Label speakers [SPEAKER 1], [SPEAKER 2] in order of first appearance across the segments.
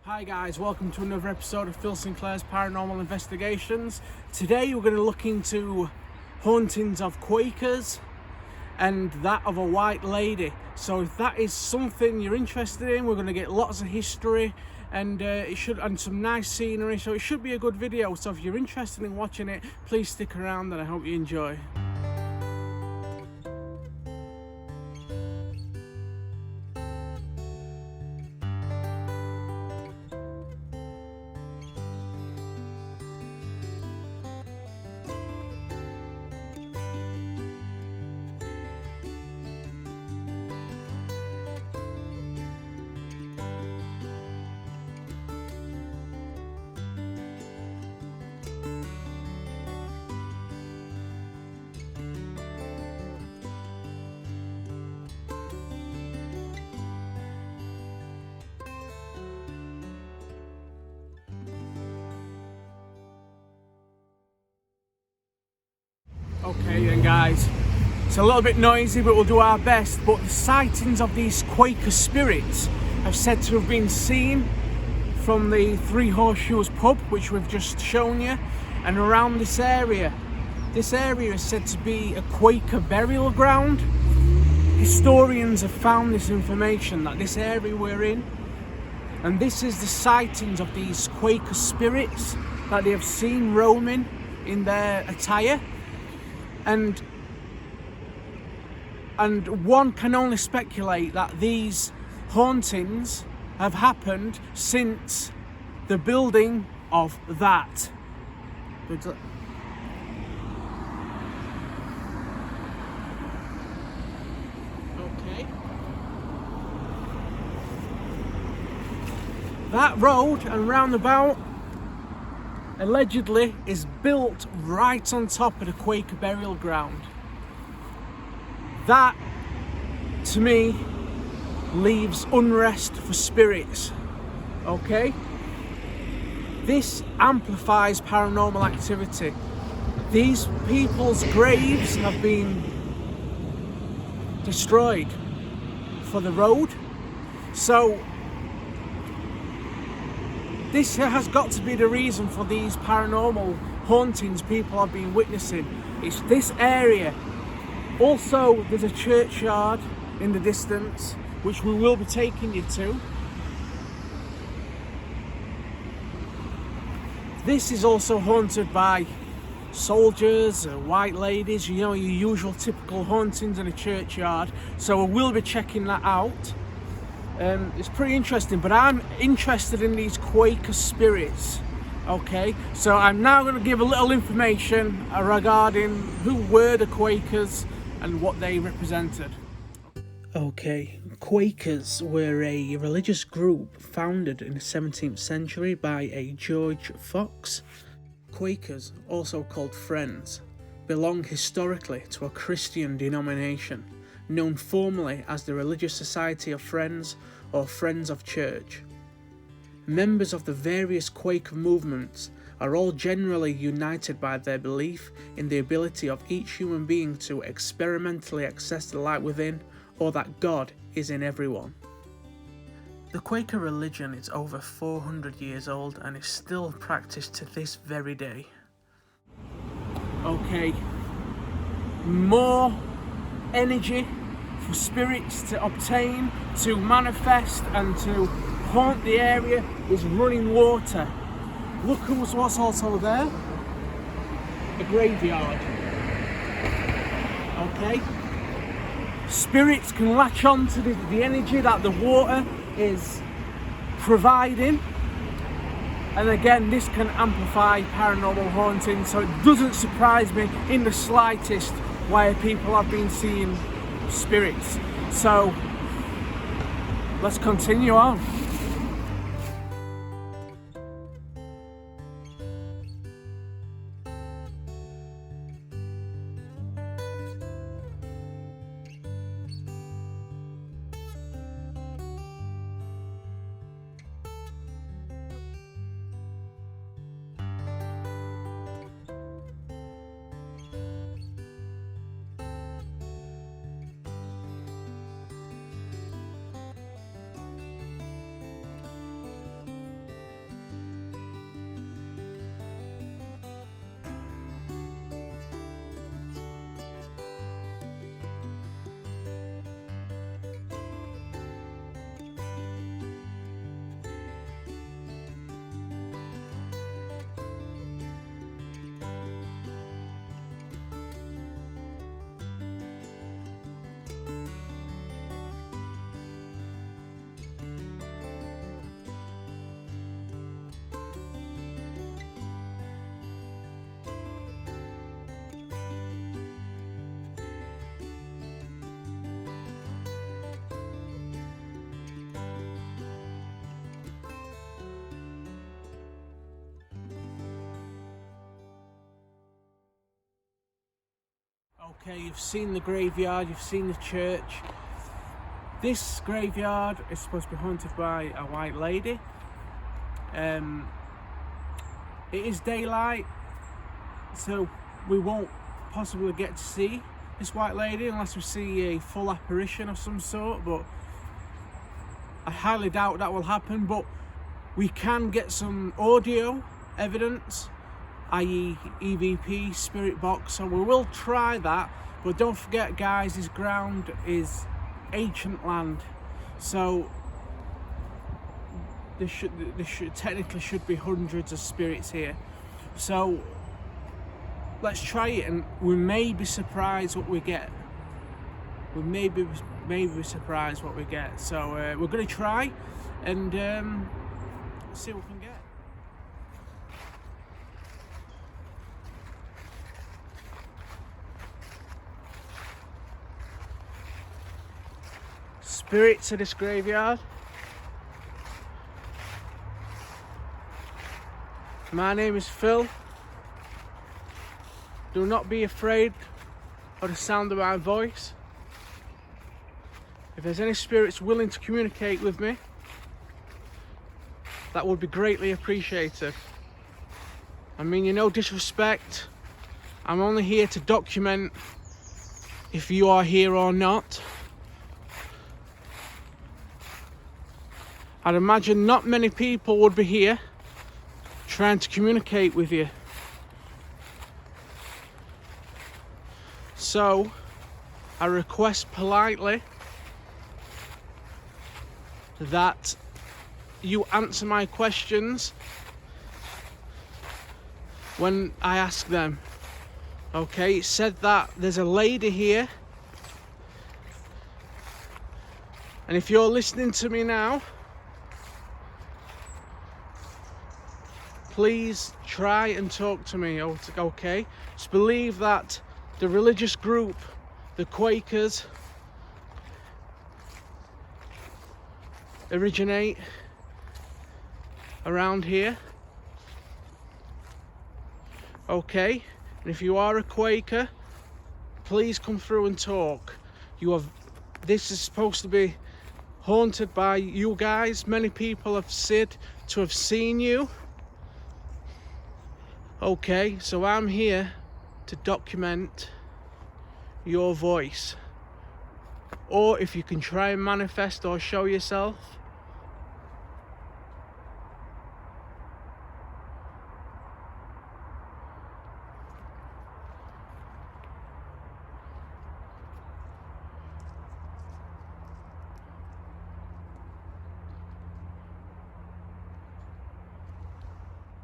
[SPEAKER 1] Hi guys, welcome to another episode of Phil Sinclair's Paranormal Investigations. Today we're going to look into hauntings of Quakers and that of a white lady. So if that is something you're interested in, we're going to get lots of history and some nice scenery, so it should be a good video. So if you're interested in watching it, please stick around and I hope you enjoy. Okay then guys, it's a little bit noisy but we'll do our best, but the sightings of these Quaker Spirits are said to have been seen from the Three Horseshoes pub, which we've just shown you, and around this area. This area is said to be a Quaker burial ground. Historians have found this information that this area we're in, and this is the sightings of these Quaker Spirits that they have seen roaming in their attire. And one can only speculate that these hauntings have happened since the building of that. Okay. That road and roundabout allegedly is built right on top of the Quaker burial ground. That, to me, leaves unrest for spirits, okay? This amplifies paranormal activity. These people's graves have been destroyed for the road, so this has got to be the reason for these paranormal hauntings people have been witnessing. It's this area. Also, there's a churchyard in the distance, which we will be taking you to. This is also haunted by soldiers, white ladies, you know, your usual typical hauntings in a churchyard. So we will be checking that out. It's pretty interesting, but I'm interested in these Quaker Spirits. Okay, so I'm now going to give a little information regarding who were the Quakers and what they represented. Okay, Quakers were a religious group founded in the 17th century by a George Fox. Quakers, also called Friends, belong historically to a Christian denomination, known formally as the Religious Society of Friends or Friends of Church. Members of the various Quaker movements are all generally united by their belief in the ability of each human being to experimentally access the light within, or that God is in everyone. The Quaker religion is over 400 years old and is still practiced to this very day. Okay, more energy for spirits to obtain, to manifest and to haunt the area is running water. Look what's also there. A graveyard. Okay. Spirits can latch on to the energy that the water is providing. And again, this can amplify paranormal haunting, so it doesn't surprise me in the slightest why people have been seeing spirits. So let's continue on. Okay, you've seen the graveyard, you've seen the church. This graveyard is supposed to be haunted by a white lady. It is daylight, so we won't possibly get to see this white lady unless we see a full apparition of some sort, but I highly doubt that will happen. But we can get some audio evidence, i.e. EVP, spirit box, so we will try that. But don't forget, guys, this ground is ancient land, so there technically should be hundreds of spirits here. So let's try it, and we may be surprised what we get. We may be surprised what we get. So we're going to try and see what we can get. Spirits of this graveyard. My name is Phil. Do not be afraid of the sound of my voice. If there's any spirits willing to communicate with me, that would be greatly appreciated. I mean, no disrespect. I'm only here to document if you are here or not. I'd imagine not many people would be here trying to communicate with you. So, I request politely that you answer my questions when I ask them. Okay, it said that there's a lady here, and if you're listening to me now, please try and talk to me, okay? Just believe that the religious group, the Quakers, originate around here. Okay? And if you are a Quaker, please come through and talk. This is supposed to be haunted by you guys. Many people have said to have seen you. Okay, so I'm here to document your voice. Or if you can try and manifest or show yourself.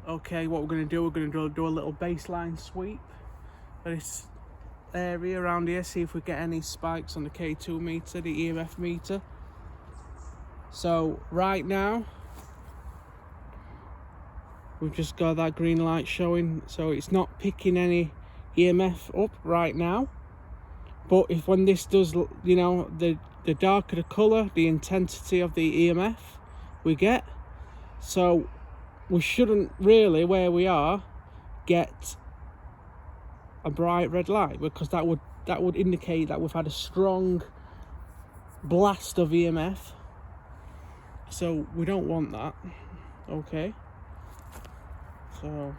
[SPEAKER 1] Okay, what we're going to do, we're going to do a little baseline sweep of this area around here, see if we get any spikes on the K2 meter, the EMF meter. So right now we've just got that green light showing, so it's not picking any EMF up right now. But if when this does, the darker the colour, the intensity of the EMF we get. So we shouldn't really, where we are, get a bright red light, because that would indicate that we've had a strong blast of EMF. So we don't want that. Okay. So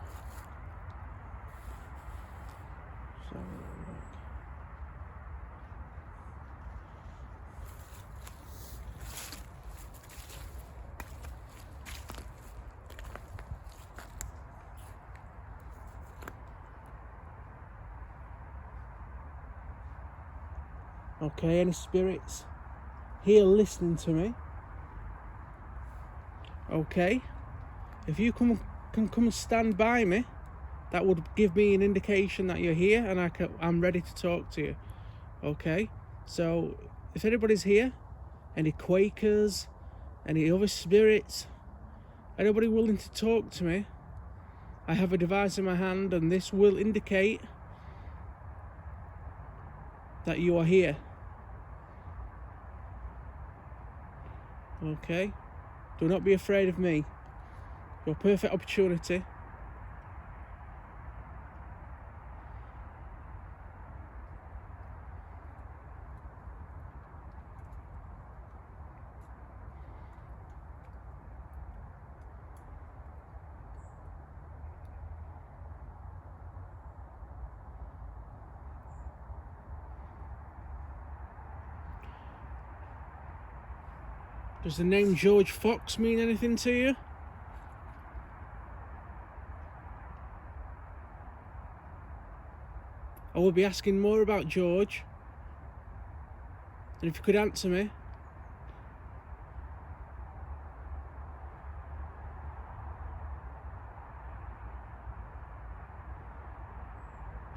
[SPEAKER 1] okay, any spirits here listening to me? Okay, if you can come and stand by me, that would give me an indication that you're here, and I'm ready to talk to you. Okay, so if anybody's here, any Quakers, any other spirits, anybody willing to talk to me, I have a device in my hand, and this will indicate that you are here. Okay, do not be afraid of me. Your perfect opportunity. Does the name George Fox mean anything to you? I will be asking more about George, and if you could answer me.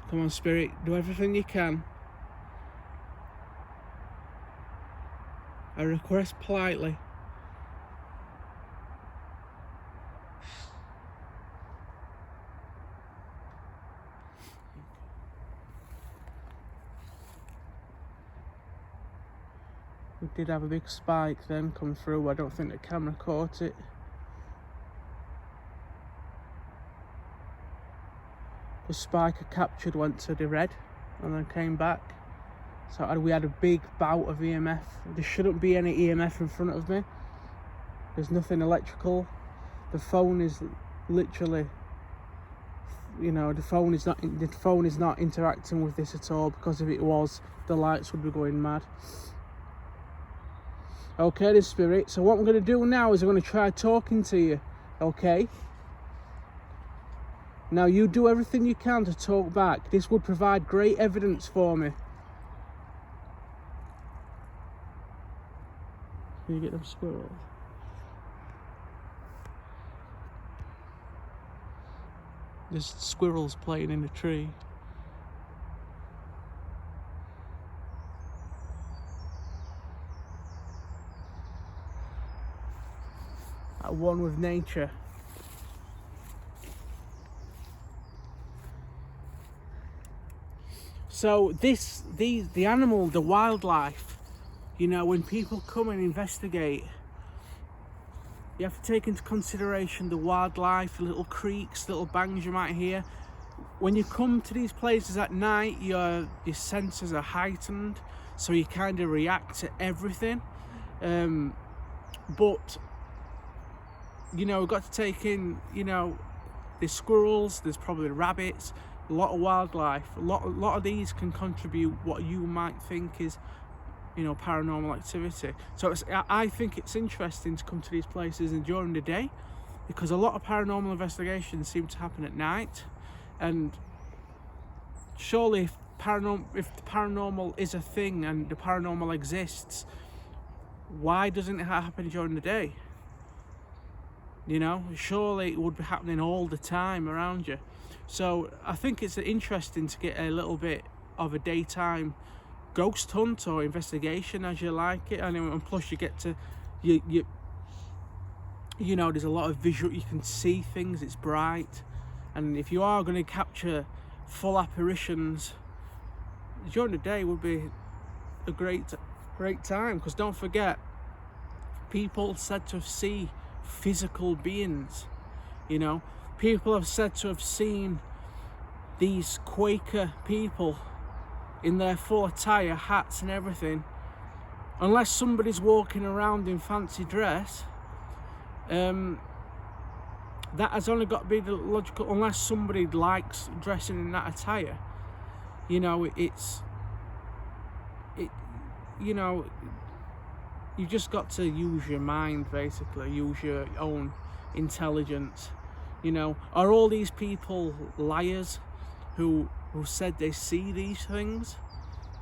[SPEAKER 1] Come on, Spirit, do everything you can. I request politely. We did have a big spike then come through. I don't think the camera caught it. The spike I captured went to the red and then came back. So we had a big bout of EMF. There shouldn't be any EMF in front of me. There's nothing electrical. The phone is literally, you know, the phone is not interacting with this at all, because if it was, the lights would be going mad. Okay, the Spirit. So what I'm going to do now is I'm going to try talking to you. Okay. Now you do everything you can to talk back. This would provide great evidence for me. Can you get them squirrels? There's squirrels playing in the tree. At one with nature. So the animal, the wildlife, you know, when people come and investigate, you have to take into consideration the wildlife, little creaks, little bangs you might hear. When you come to these places at night, your senses are heightened, so you kind of react to everything. But you know, we've got to take in, you know, there's squirrels, there's probably rabbits, a lot of wildlife. A lot of these can contribute what you might think is, you know, paranormal activity. So I think it's interesting to come to these places and during the day, because a lot of paranormal investigations seem to happen at night. And surely if the paranormal is a thing and the paranormal exists, why doesn't it happen during the day? You know, surely it would be happening all the time around you. So I think it's interesting to get a little bit of a daytime ghost hunt or investigation, as you like it. And plus you get to, you know, there's a lot of visual, you can see things, it's bright. And if you are going to capture full apparitions during the day, would be a great time. Because don't forget, people said to see physical beings, you know. People have said to have seen these Quaker people in their full attire, hats and everything. Unless somebody's walking around in fancy dress, that has only got to be the logical, unless somebody likes dressing in that attire. You know, you know, you just got to use your mind, basically, use your own intelligence. You know, are all these people liars who said they see these things?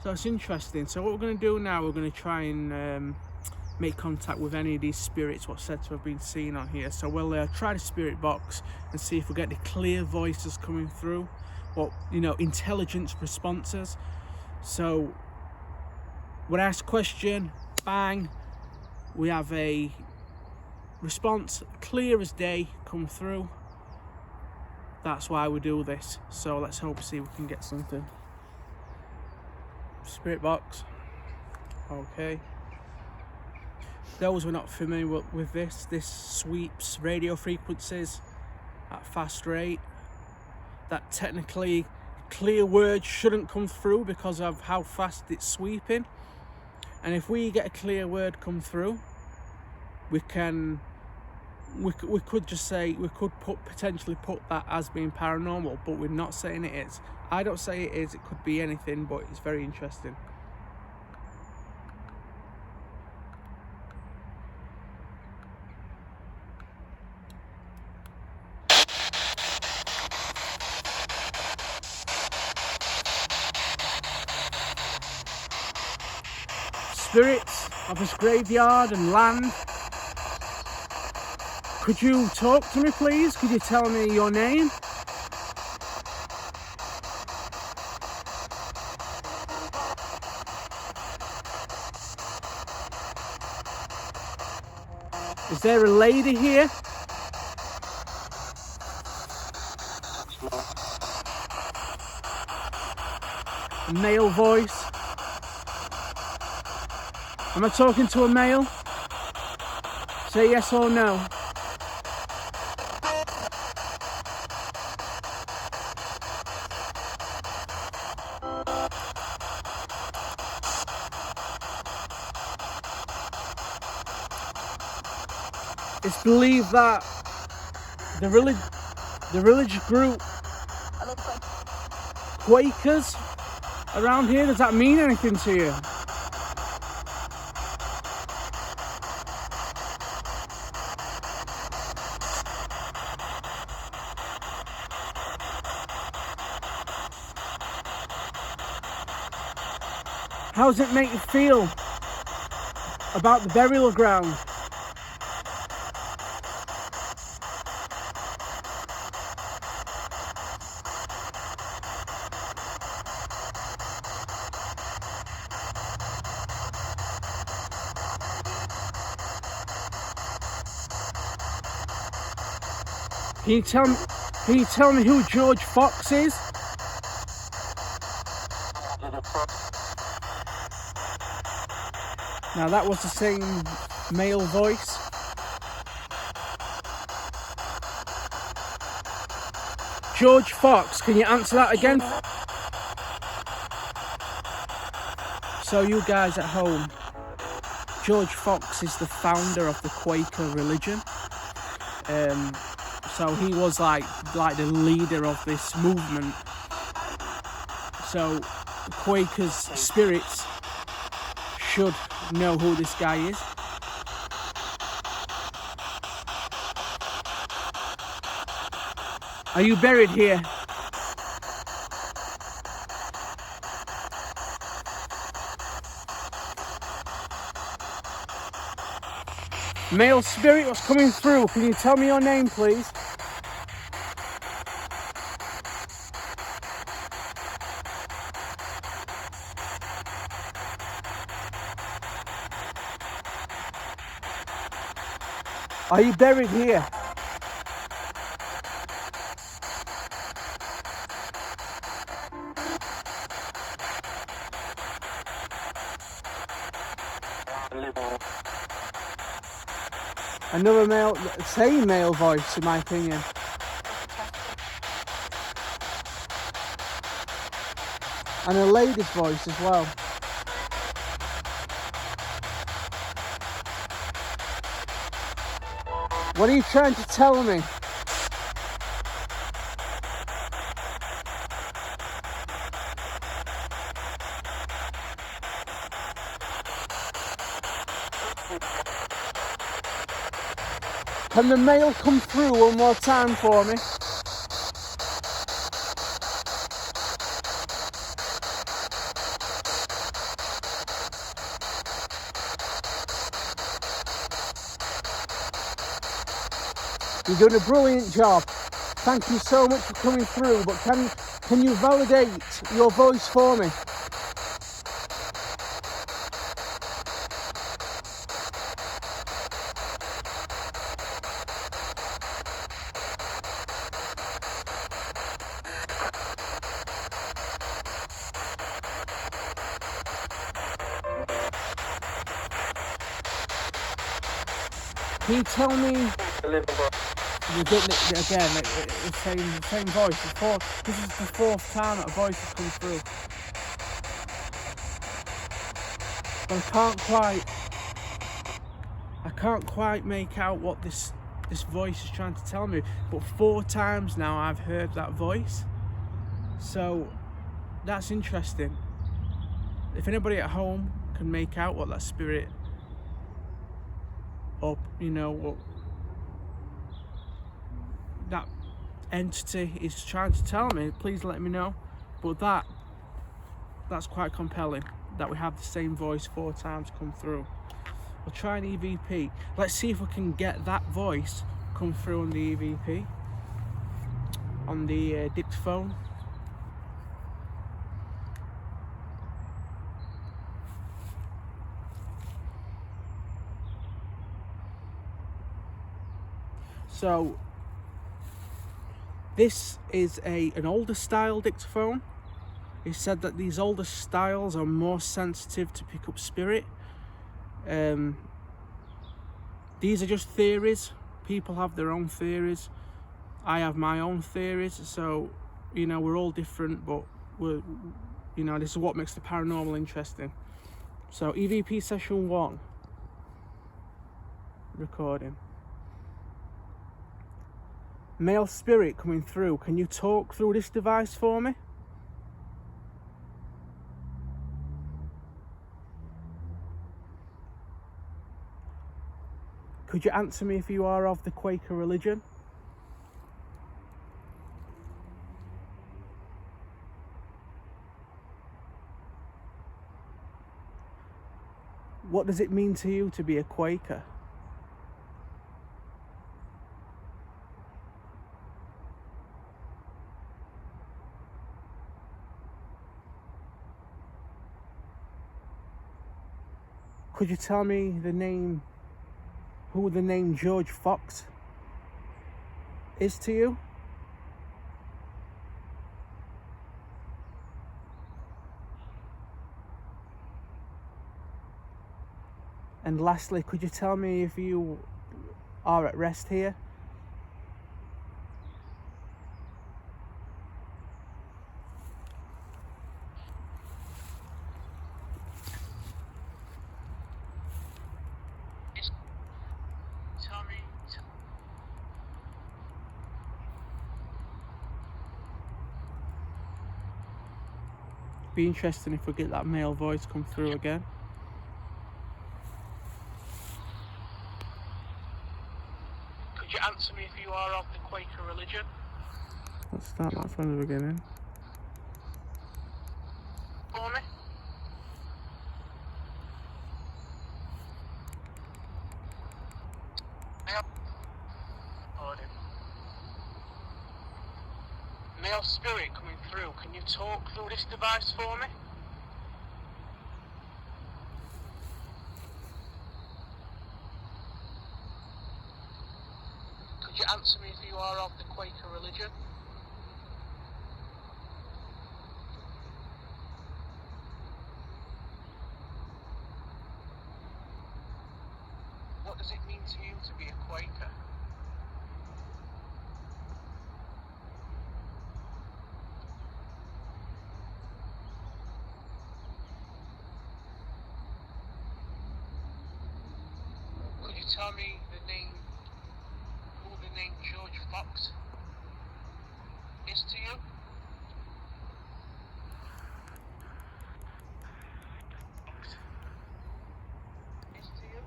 [SPEAKER 1] So it's interesting. So what we're going to do now, we're going to try and make contact with any of these spirits what's said to have been seen on here. So we'll try the spirit box and see if we get the clear voices coming through, or, you know, intelligence responses. So when I ask a question, bang, we have a response clear as day come through. That's why we do this. So let's hope, see if we can get something. Spirit box. Okay. Those who are not familiar with this sweeps radio frequencies at fast rate. That technically clear words shouldn't come through because of how fast it's sweeping. And if we get a clear word come through, we could just say, we could potentially put that as being paranormal, but we're not saying it is. I don't say it is, it could be anything, but it's very interesting. spirits of this graveyard and land. Could you talk to me, please? Could you tell me your name? Is there a lady here? A male voice? Am I talking to a male? Say yes or no. It's believed that the religious group Quakers around here, does that mean anything to you? How does it make you feel about the burial ground? Can you tell me who George Fox is? Now that was the same male voice. George Fox, can you answer that again? So you guys at home, George Fox is the founder of the Quaker religion. So he was like the leader of this movement. So Quaker Spirits should know who this guy is. Are you buried here? Male spirit, what's coming through? Can you tell me your name, please? Are you buried here? Another male, same male voice in my opinion. And a lady's voice as well. What are you trying to tell me? Can the male come through one more time for me? You're doing a brilliant job. Thank you so much for coming through, but can you validate your voice for me? Can you tell me? You're getting it again, the same voice. This is the fourth time that a voice has come through. But I can't quite make out what this voice is trying to tell me. But 4 times now I've heard that voice. So that's interesting. If anybody at home can make out what that spirit, or what that entity is trying to tell me, please let me know. But that's quite compelling. that we have the same voice 4 times come through. We'll try an EVP. Let's see if we can get that voice come through on the EVP, on the dictaphone. So this is an older style dictaphone. It's said that these older styles are more sensitive to pick up spirit. These are just theories. People have their own theories. I have my own theories. So, you know, we're all different, but this is what makes the paranormal interesting. So EVP session 1, recording. Male spirit coming through. Can you talk through this device for me? Could you answer me if you are of the Quaker religion? What does it mean to you to be a Quaker? Could you tell me who the name George Fox is to you? And lastly, could you tell me if you are at rest here? Be interesting if we get that male voice come through again. Could you answer me if you are of the Quaker religion? Let's start that from the beginning. For me? Male spirit coming through. Can you talk through this device for me? Could you answer me if you are of the Quaker religion? What does it mean to you to be a Quaker? Could you tell me who the name George Fox is to you? Is to you?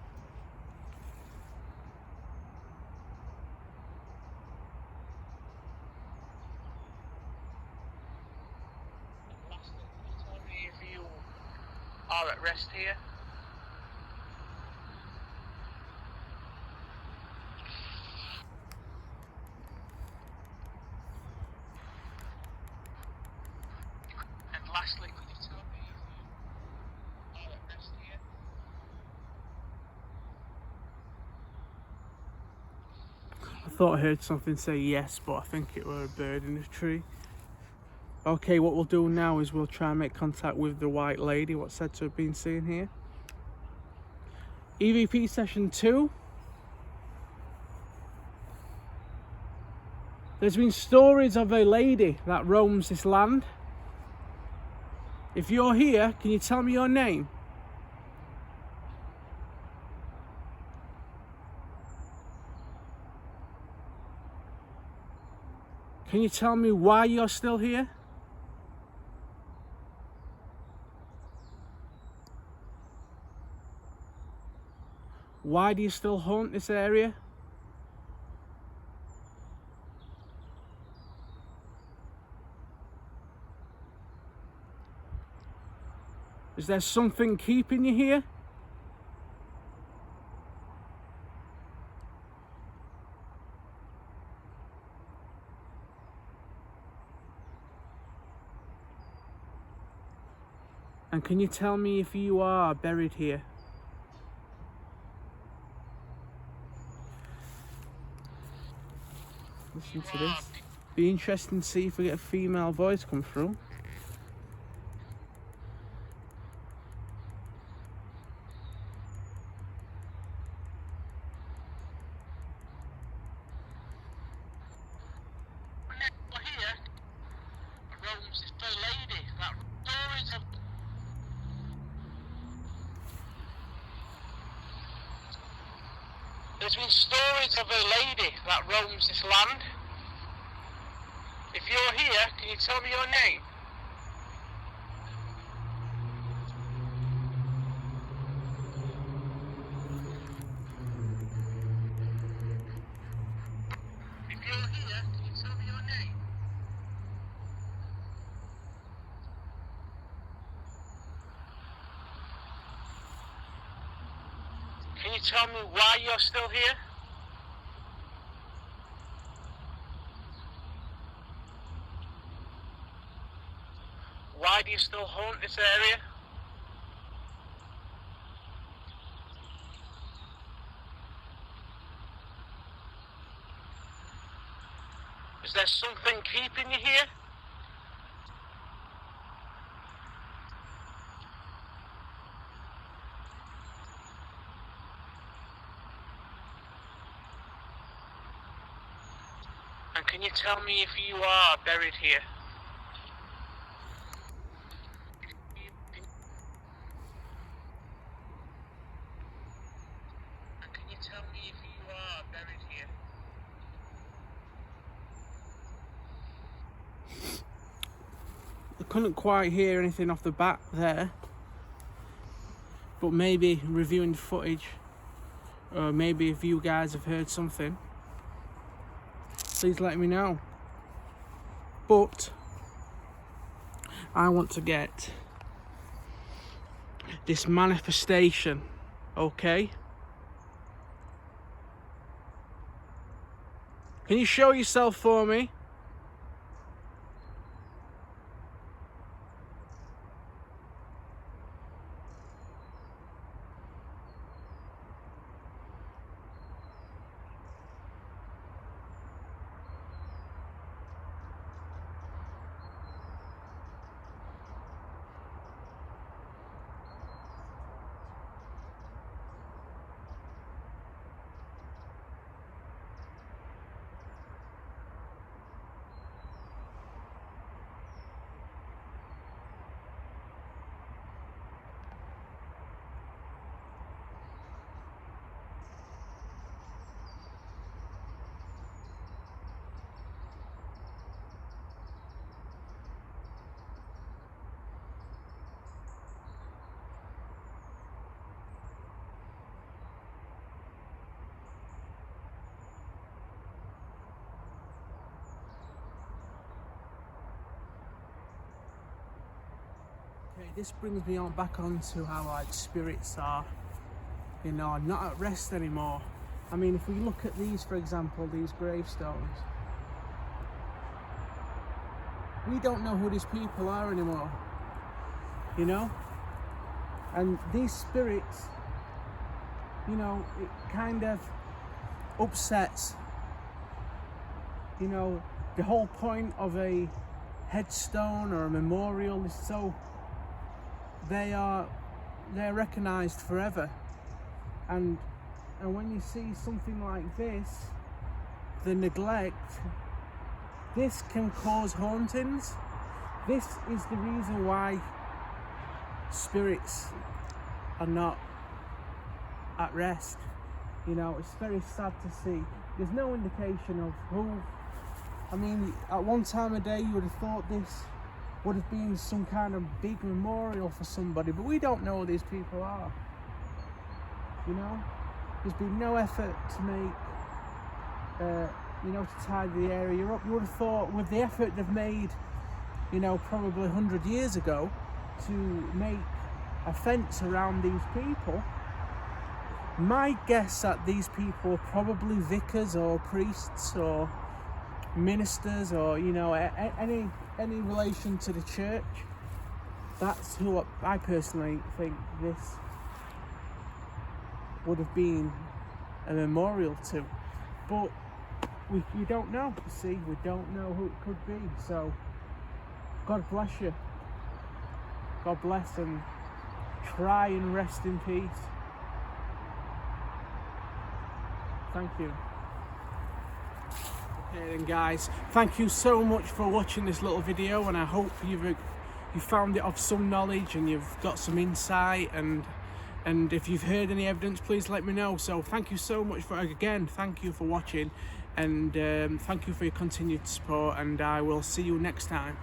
[SPEAKER 1] And lastly, could you tell me if you are at rest here? Lastly, could you tell me if you are at rest here? I thought I heard something say yes, but I think it were a bird in the tree. Okay, what we'll do now is we'll try and make contact with the white lady, what's said to have been seen here. EVP session 2. There's been stories of a lady that roams this land. If you're here, can you tell me your name? Can you tell me why you're still here? Why do you still haunt this area? Is there something keeping you here? And can you tell me if you are buried here? Listen to this. Be interesting to see if we get a female voice come through.
[SPEAKER 2] There's been stories of a lady that roams this land. If you're here, can you tell me your name? If you're here, can you tell me your name? Can you tell me why you're still here? Why do you still haunt this area? Is there something keeping you here? And can you tell me if you are buried here? And can you tell me if you are buried here?
[SPEAKER 1] I couldn't quite hear anything off the bat there, but maybe reviewing the footage, or maybe if you guys have heard something, please let me know. But I want to get this manifestation, okay? Can you show yourself for me? Okay, this brings me on back onto how like spirits are, you know, not at rest anymore. I mean, if we look at these, for example, these gravestones, we don't know who these people are anymore, you know? And these spirits, you know, it kind of upsets, you know, the whole point of a headstone or a memorial is so they're recognized forever. And when you see something like this, the neglect, this can cause hauntings. This is the reason why spirits are not at rest. You know, it's very sad to see. There's no indication of who. I mean, at one time of day you would have thought this would have been some kind of big memorial for somebody, but we don't know who these people are. You know, there's been no effort to make, you know, to tidy the area up. You would have thought with the effort they've made, you know, probably 100 years ago to make a fence around these people. My guess that these people are probably vicars or priests or ministers, or you know, any relation to the church. That's who I personally think this would have been a memorial to, but we don't know. You see, we don't know who it could be. So God bless you. God bless, and try and rest in peace. Thank you. Okay then guys, thank you so much for watching this little video, and I hope you found it of some knowledge and you've got some insight, and if you've heard any evidence, please let me know. So thank you so much thank you for watching, and thank you for your continued support, and I will see you next time.